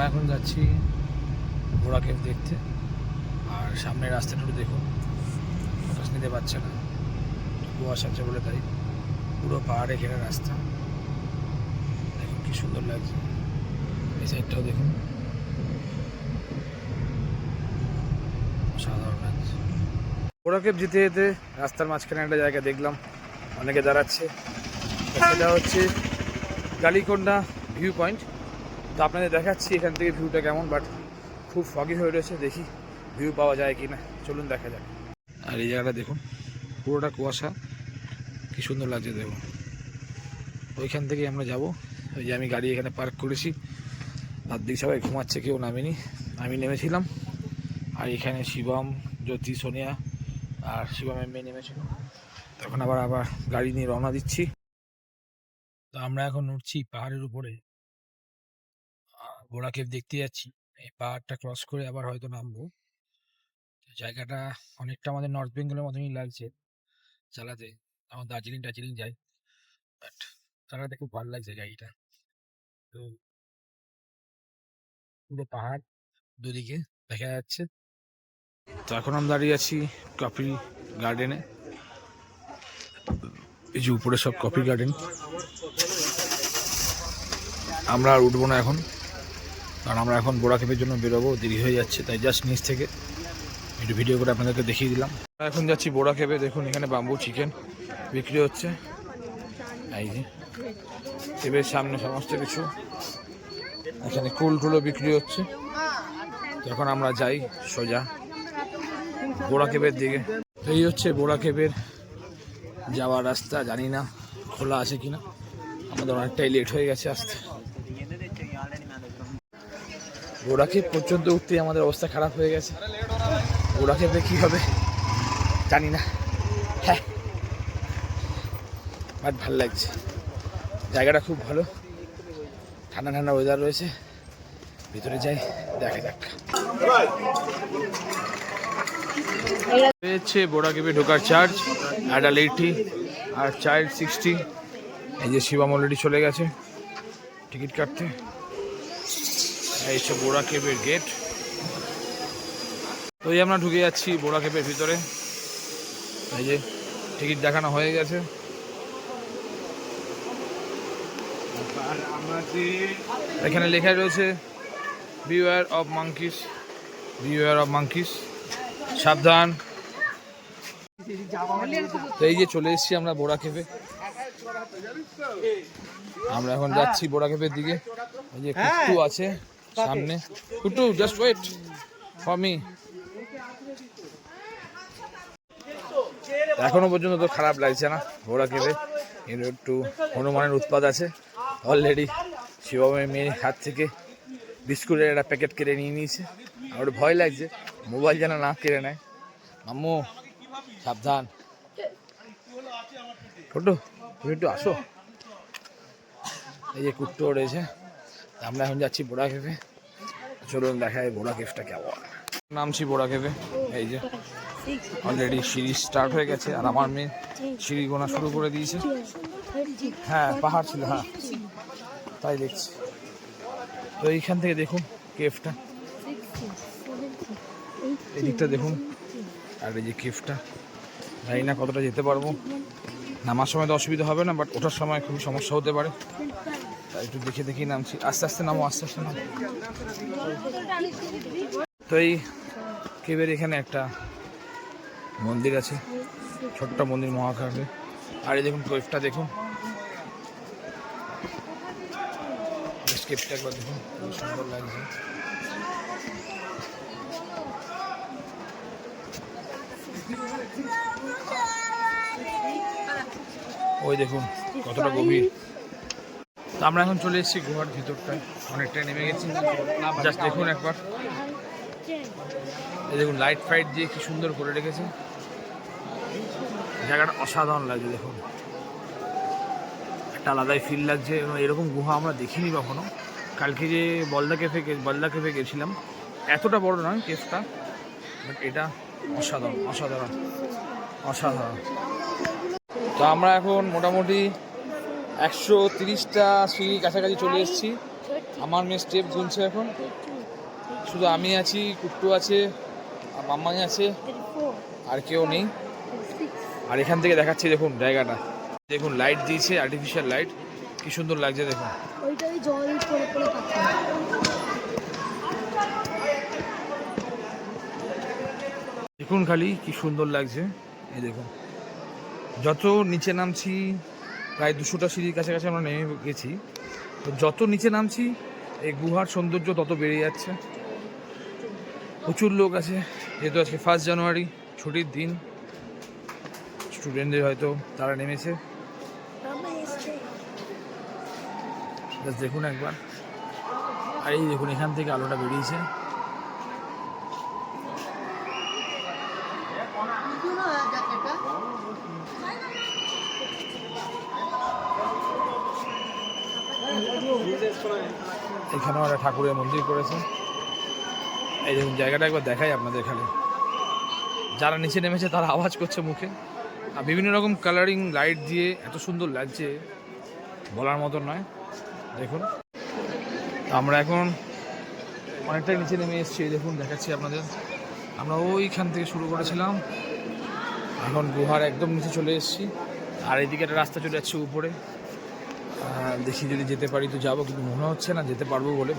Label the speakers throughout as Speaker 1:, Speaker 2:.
Speaker 1: আমরা এখন যাচ্ছি ঘোড়া কেভ দেখতে। আর সামনের রাস্তাটা দেখুন, ফোকাস নিতে পারছে না, কুয়াশা আছে বলে তাই। পুরো পাহাড়ে ঘেরা রাস্তা, দেখুন কি সুন্দর লাগছে। এই সাইডটাও দেখুন, অসাধারণ লাগছে। ঘোড়া কেভ যেতে যেতে রাস্তার মাঝখানে একটা জায়গা দেখলাম অনেকে দাঁড়াচ্ছে, সেটা হচ্ছে গালিকোন্ডা ভিউ পয়েন্ট। তো আপনাদের দেখাচ্ছি এখান থেকে ভিউটা কেমন, বাট খুব ফগি হয়ে রয়েছে, দেখি ভিউ পাওয়া যায় কি না, চলুন দেখা যাক। আর এই জায়গাটা দেখুন, পুরোটা কুয়াশা, কি সুন্দর লাগছে দেখুন। ওইখান থেকেই আমরা যাব। ওই যে আমি গাড়ি এখানে পার্ক করেছি, রাত দিক সবাই ঘুমাচ্ছে, কেউ নামেনি, আমি নেমেছিলাম। আর এখানে শিবম, জ্যোতি, সোনিয়া আর শিবমের মেয়ে নেমেছিল। তখন আবার গাড়ি নিয়ে রওনা দিচ্ছি। তো আমরা এখন উঠছি পাহাড়ের উপরে, ঘোড়া কেভ দেখতে যাচ্ছি। এই পাহাড়টা ক্রস করে আবার হয়তো নামবো। জায়গাটা অনেকটা আমাদের নর্থ বেঙ্গলের মতনই লাগছে চালাতে, আমার দার্জিলিং যাই, বাট চালাতে খুব ভালো লাগছে গাড়িটা। তো পুরো পাহাড় দুদিকে দেখা যাচ্ছে। তো এখন আমি দাঁড়িয়ে আছি কফি গার্ডেনে, এই যে উপরে সব কফি গার্ডেন। আমরা আর উঠবো না এখন, কারণ আমরা এখন ঘোড়া কেভের জন্য বেরোবো, দেরি হয়ে যাচ্ছে, তাই জাস্ট নিচ থেকে একটু ভিডিও করে আপনাদেরকে দেখিয়ে দিলাম। এখন যাচ্ছি ঘোড়া কেভে। দেখুন এখানে বাম্বু চিকেন বিক্রি হচ্ছে, এই যে কেভের সামনে সমস্ত কিছু, এখানে কুলগুলো বিক্রি হচ্ছে। তখন আমরা যাই সোজা ঘোড়া কেভের দিকে। এই হচ্ছে ঘোড়া কেভের যাওয়ার রাস্তা, জানি না খোলা আছে কিনা, আমাদের অনেকটাই লেট হয়ে গেছে আসতে। ঘোড়া কেভ পর্যন্ত উঠতে আমাদের অবস্থা খারাপ হয়ে গেছে, ঘোড়া কেভে কী হবে জানি না। হ্যাঁ, বাট ভালো লাগছে, জায়গাটা খুব ভালো, ঠান্ডা ঠান্ডা ওয়েদার রয়েছে। ভিতরে যাই, দেখা যাক। হচ্ছে ঘোড়া কেভে ঢোকার চার্জ অ্যাডাল্ট 80 আর চাইল্ড 60। এই যে শিবম অলরেডি চলে গেছে টিকিট কাটতে। এই হচ্ছে ঘোড়া কেভের গেট। তো এই আমরা ঢুকে যাচ্ছি ঘোড়া কেভের ভিতরে। এই যে টিকিট দেখানো হয়ে গেছে। এখানে লেখা রয়েছে beware of monkeys, beware of monkeys, সাবধান। তো এই যে চলে এসেছি আমরা ঘোড়া কেভে। আমরা এখন যাচ্ছি ঘোড়া কেভের দিকে। এই যে কুট্টু আছে সামনে, কুট্টু জাস্ট ওয়েট ফর মি। এখনো পর্যন্ত তো খারাপ লাগছে না ঘোড়া কেভে, কিন্তু একটু হনুমানের উৎপাত আছে অলরেডি। শিবমের মেয়ের হাত থেকে বিস্কুটের একটা প্যাকেট কেড়ে নিয়ে নিয়েছে, আমার ভয় লাগছে মোবাইল যেন না কেড়ে নেয়। আম্মু সাবধান, ছোটো তুমি একটু আসো। এই যে কুট্টু রয়েছে। আমরা এখন যাচ্ছি ঘোড়া কেভে, চলুন দেখায় ঘোড়া কেভটা কেমন। নামছি ঘোড়া কেভে। এই যে অলরেডি সিঁড়ি স্টার্ট হয়ে গেছে, আর আমার মেয়ে সিঁড়ি গোনা শুরু করে দিয়েছে। হ্যাঁ পাহাড় ছিল, হ্যাঁ তাই দেখছি। তো এইখান থেকে দেখুন কেভটা, এদিকটা দেখুন, আর এই যে কেভটা, জানি না কতটা যেতে পারবো। নামার সময় তো অসুবিধা হবে না, বাট ওঠার সময় খুবই সমস্যা হতে পারে, তাই একটু দেখে দেখি নামছি। আস্তে আস্তে নামো, আস্তে আস্তে নামো। তো এই কেভের এখানে একটা মন্দির আছে, ছোট্ট মন্দির মহাকালে। আর এই দেখুন কেভটা দেখুন, কেভটা একবার দেখুন, খুব সুন্দর লাগছে। ওই দেখুন কতটা গভীর। তো আমরা এখন চলে এসেছি গুহার ভিতরটায়, অনেকটাই নেমে গেছি। জাস্ট দেখুন একবার, এই দেখুন লাইট ফাইট দিয়ে কি সুন্দর করে রেখেছে, জায়গাটা অসাধারণ লাগছে। দেখুন একটা আলাদাই ফিল লাগছে, এরকম গুহা আমরা দেখিনি কখনো। কালকে যে বলদা কেভে গেছিলাম, এতটা বড় নয় কেভটা, বাট এটা অসাধারণ অসাধারণ অসাধারণ। তো আমরা এখন মোটামুটি 130টা সিঁড়ি কাছাকাছি চলে এসেছি। আমার মেয়ে স্টেপ গুনছে এখন। শুধু আমি আছি, কুট্টু আছে, আর মাম্মাই আছে, আর কেউ নেই। আর এখান থেকে দেখাচ্ছি দেখুন জায়গাটা, দেখুন লাইট দিয়েছে, আর্টিফিশিয়াল লাইট, কি সুন্দর লাগছে দেখুন।
Speaker 2: ওইটাই জল পড়ে পড়ে থাকে।
Speaker 1: দেখুন খালি কি সুন্দর লাগছে, এই দেখুন। যত নিচে নামছি, প্রায় 200টা সিঁড়ির কাছাকাছি আমরা নেমে গেছি, তো যত নিচে নামছি এই গুহার সৌন্দর্য তত বেড়ে যাচ্ছে। প্রচুর লোক আছে, যেহেতু আজকে 1 জানুয়ারি ছুটির দিন, স্টুডেন্টদের হয়তো তারা নেমেছে। জাস্ট দেখুন একবার, আর এই দেখুন এখান থেকে আলোটা বেরিয়েছে। এখানেও একটা ঠাকুরের মন্দির করেছে। এই দেখুন জায়গাটা একবার দেখাই আপনাদের খালি। যারা নিচে নেমেছে তারা আওয়াজ করছে মুখে, আর বিভিন্ন রকম কালারিং লাইট দিয়ে এত সুন্দর লাগছে, বলার মতো নয়। দেখুন আমরা এখন অনেকটাই নিচে নেমে এসেছি, দেখুন দেখাচ্ছি আপনাদের। আমরা ওইখান থেকে শুরু করেছিলাম, এখন গুহার একদম নিচে চলে এসেছি, আর এইদিকে একটা রাস্তা চলে যাচ্ছে উপরে। দেখি যদি যেতে পারি তো যাবো, কিন্তু মনে হচ্ছে না যেতে পারবো বলে,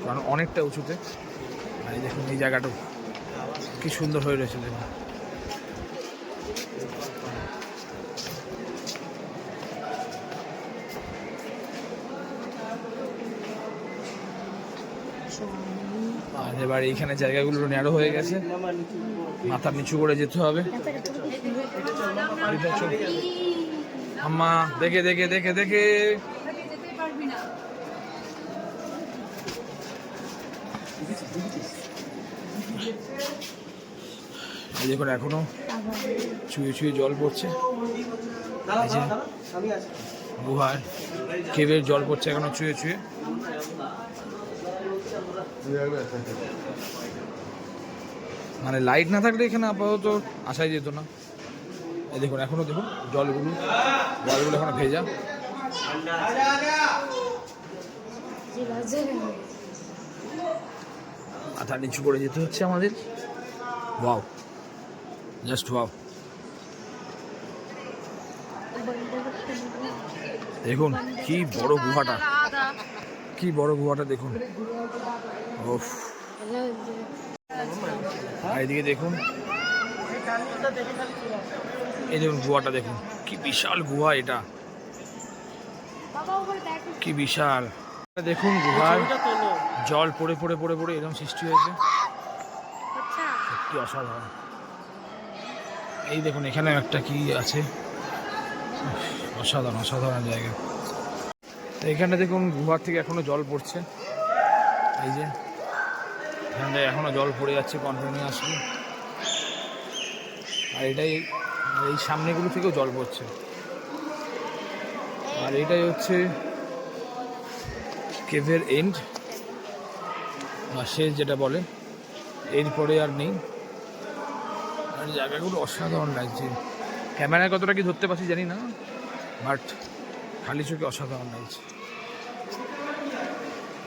Speaker 1: কারণ অনেকটা উঁচুতে। আর দেখুন এই জায়গাটাও কি সুন্দর হয়ে রয়েছে দেখুন। আর এবার এইখানে জায়গাগুলো ন্যারো হয়ে গেছে, মাথা নিচু করে যেতে হবে। আম্মা দেখে দেখে দেখে দেখে এই দেখুন এখনো ছুঁয়ে ছুঁয়ে জল পড়ছে, গুহার কেবের জল পড়ছে এখনো ছুঁয়ে ছুঁয়ে। মানে লাইট না থাকলে এখানে আপাতত আসাই যেত না। এই দেখুন এখনো দেখুন জলগুলো এখনো ভেজা। মাথা নিচু করে যেতে হচ্ছে আমাদের। Wow, just wow. দেখুন কি বড় গুহাটা, কি বড় গুহাটা দেখুন। ওফ, আর এদিকে দেখুন, এই দেখুন গুহাটা দেখুন, কি বিশাল গুহা এটা, কি বিশাল। দেখুন গুহার জল পড়ে পড়ে পড়ে পড়ে এরকম সৃষ্টি হয়েছে, সত্যি অসাধারণ। এই দেখুন এখানে একটা কি আছে, অসাধারণ অসাধারণ জায়গা। এখানে দেখুন গুহার থেকে এখনো জল পড়ছে, এই যে এখানে এখনো জল পড়ে যাচ্ছে কন্টিনিউয়াসলি। আর এটাই, এই সামনেগুলো থেকেও জল পড়ছে। আর এটাই হচ্ছে কেভের এন্ড বা শেষ যেটা বলে, এরপরে আর নেই। আর জায়গাগুলো অসাধারণ লাগছে, ক্যামেরায় কতটা কি ধরতে পারছি জানি না, বাট খালি চোখে অসাধারণ লাগছে।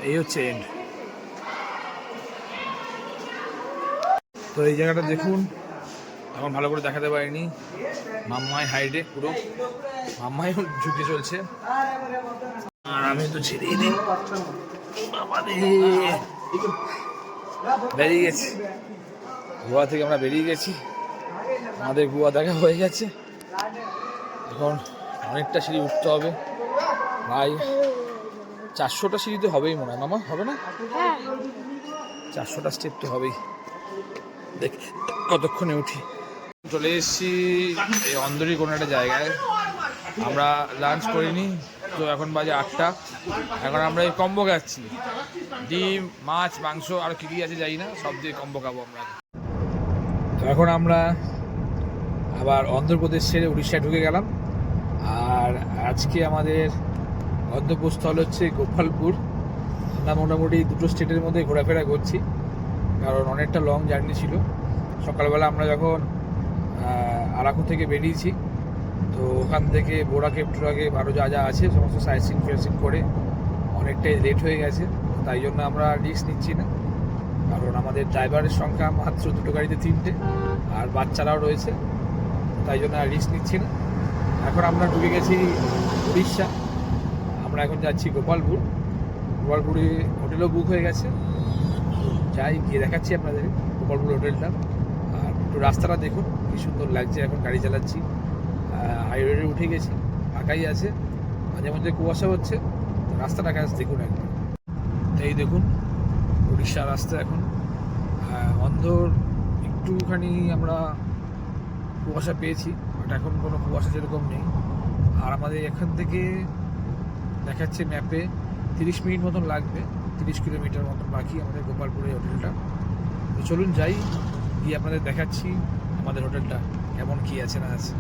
Speaker 1: এই হচ্ছে এন্ড। তো এই জায়গাটা দেখুন, এখন ভালো করে দেখাতে পারিনি, মাম্মাই হাইডে, পুরো মাম্মাই ঝুঁকে চলছে, আর আমি তো ছেড়েই দিই। বেরিয়ে গেছি গোয়া থেকে, আমরা বেরিয়ে গেছি, আমাদের গোয়া দেখা হয়ে গেছে। এখন অনেকটা সিঁড়ি উঠতে হবে, ভাই 400টা সিঁড়ি তো হবেই মনে হয়, মামা হবে না? 400টা স্টেপ তো হবেই। দেখ কতক্ষণে উঠি। চলে এসেছি এই অন্দরই কোনো একটা জায়গায়, আমরা লাঞ্চ করিনি, তো এখন বাজে 8টা। এখন আমরা এই কম্বো খাচ্ছি, ডিম মাছ মাংস আর কী কী আছে জানি না, সব দিয়ে কম্বো খাবো আমরা। তো এখন আমরা আবার অন্ধ্রপ্রদেশ ছেড়ে উড়িষ্যায় ঢুকে গেলাম। আর আজকে আমাদের গন্তব্যস্থল হচ্ছে গোপালপুর। আমরা মোটামুটি দুটো স্টেটের মধ্যে ঘোরাফেরা করছি, কারণ অনেকটা লং জার্নি ছিল। সকালবেলা আমরা যখন আরাকু থেকে বেরিয়েছি, তো ওখান থেকে বোরা কেভ টোরা কেভ আরও যা যা আছে সমস্ত সাইট সিন ফেয়ার সিন করে অনেকটাই লেট হয়ে গেছে। তাই জন্য আমরা রিস্ক নিচ্ছি না, কারণ আমাদের ড্রাইভারের সংখ্যা মাত্র 2টো গাড়িতে 3টে, আর বাচ্চারাও রয়েছে, তাই জন্য আর রিস্ক নিচ্ছি না। এখন আমরা ঢুকে গেছি উড়িষ্যা। আমরা এখন যাচ্ছি গোপালপুর। গোপালপুরে হোটেলও বুক হয়ে গেছে, যাই গিয়ে দেখাচ্ছি আপনাদের গোপালপুর হোটেলটা। আর একটু রাস্তাটা দেখুন কি সুন্দর লাগছে, এখন গাড়ি চালাচ্ছি, হাইওয়ে উঠে গেছি, ফাঁকাই আছে, মাঝে মাঝে কুয়াশা হচ্ছে, রাস্তাটা কাজ দেখুন একবার। এই দেখুন উড়িষ্যার রাস্তা এখন অন্ধর একটুখানি আমরা কুয়াশা পেয়েছি, বাট এখন কোনো কুয়াশা সেরকম নেই। আর আমাদের এখান থেকে দেখাচ্ছে ম্যাপে 30 মিনিট মতন লাগবে, 30 কিলোমিটার মতন বাকি আমাদের গোপালপুরের হোটেলটা। তো চলুন যাই, গিয়ে আপনাদের দেখাচ্ছি আমাদের হোটেলটা কেমন কী আছে না আছে।